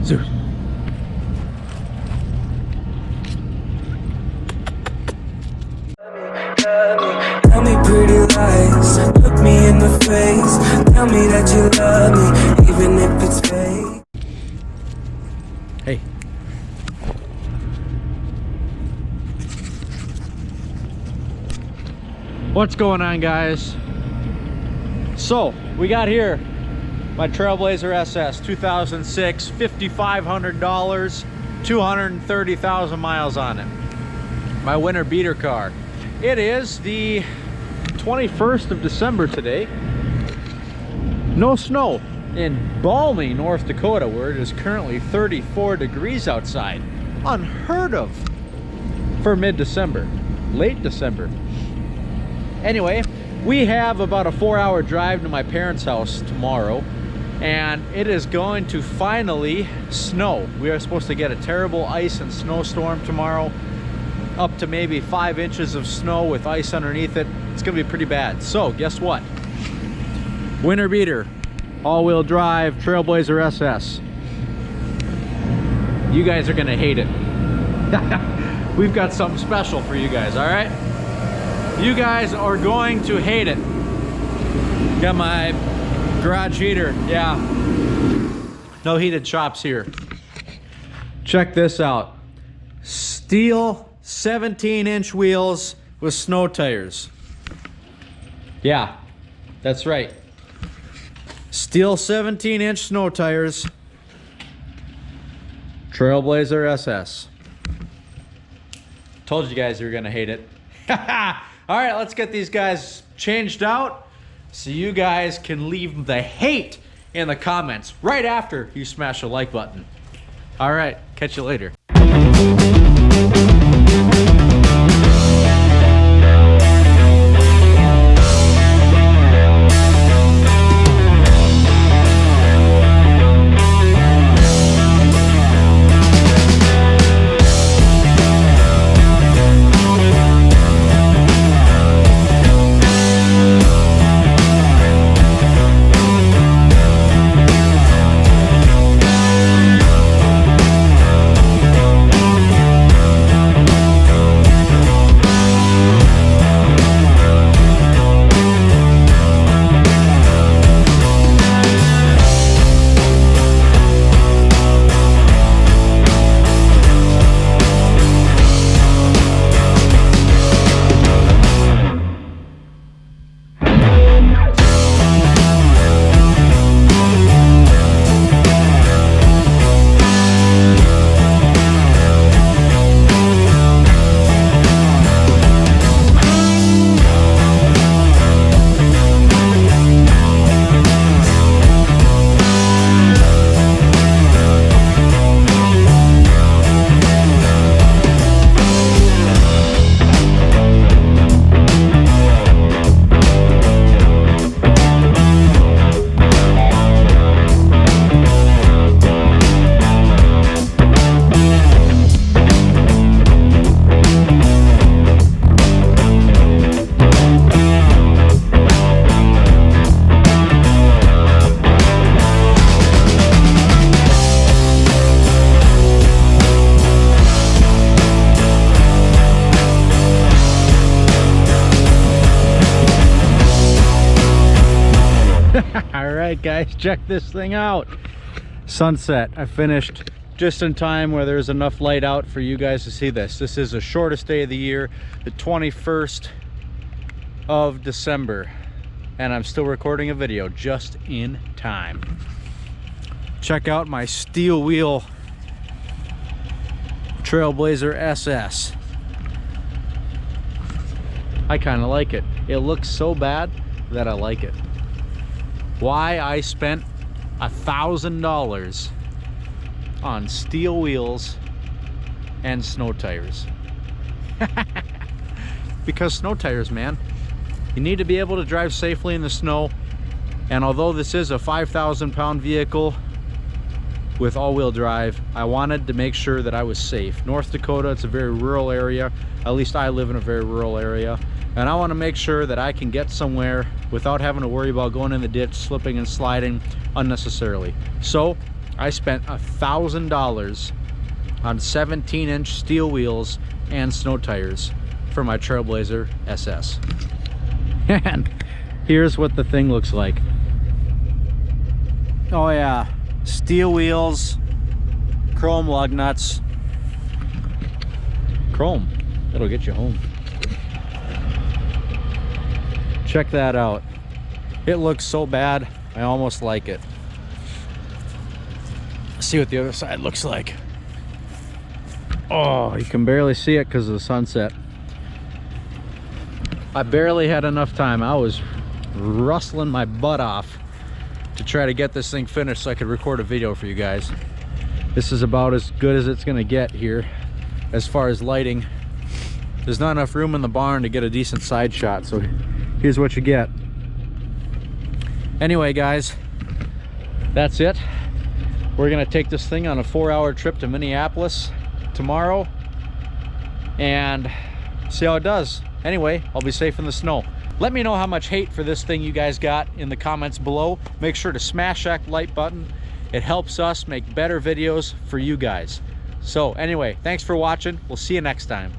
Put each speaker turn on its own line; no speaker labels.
Zeus.
Tell me pretty lies, look me in the face. Tell me that you love me, even if it's fake.
Hey. What's going on, guys? So, we got here my Trailblazer SS 2006, $5,500, 230,000 miles on it. My winter beater car. It is the 21st of December today. No snow in balmy North Dakota, where it is currently 34 degrees outside. Unheard of for mid-December, late December. Anyway, we have about a 4-hour drive to my parents' house tomorrow, and it is going to finally snow. We are supposed to get a terrible ice and snowstorm tomorrow, up to maybe 5 inches of snow with ice underneath it. It's gonna be pretty bad. So guess what? Winter beater, all-wheel drive, Trailblazer SS. You guys are gonna hate it. We've got something special for you guys, all right? You guys are going to hate it. Got my garage heater, yeah. No heated chops here. Check this out. Steel 17-inch wheels with snow tires. Yeah, that's right. Steel 17-inch snow tires. Trailblazer SS. Told you guys you were gonna hate it. All right, let's get these guys changed out so you guys can leave the hate in the comments right after you smash the like button. All right, catch you later. All right, guys, check this thing out. Sunset. I finished just in time where there's enough light out for you guys to see this. This is the shortest day of the year, the 21st of December, and I'm still recording a video just in time. Check out my steel wheel Trailblazer SS. I kind of like it. It looks so bad that I like it. Why I spent $1,000 on steel wheels and snow tires. Because snow tires, man, you need to be able to drive safely in the snow. And although this is a 5,000-pound vehicle with all-wheel drive, I wanted to make sure that I was safe. North Dakota, it's a very rural area. At least I live in a very rural area. And I want to make sure that I can get somewhere without having to worry about going in the ditch, slipping and sliding unnecessarily. So I spent $1,000 on 17-inch steel wheels and snow tires for my Trailblazer SS. And here's what the thing looks like. Oh yeah, steel wheels, chrome lug nuts. Chrome, it'll get you home. Check that out. It looks so bad, I almost like it. Let's see what the other side looks like. Oh, you can barely see it because of the sunset. I barely had enough time. I was rustling my butt off to try to get this thing finished so I could record a video for you guys. This is about as good as it's gonna get here as far as lighting. There's not enough room in the barn to get a decent side shot, so here's what you get. Anyway guys, that's it. We're gonna take this thing on a 4-hour trip to Minneapolis tomorrow and see how it does. Anyway, I'll be safe in the snow. Let me know how much hate for this thing you guys got in the comments below. Make sure to smash that like button. It helps us make better videos for you guys. So anyway, thanks for watching. We'll see you next time.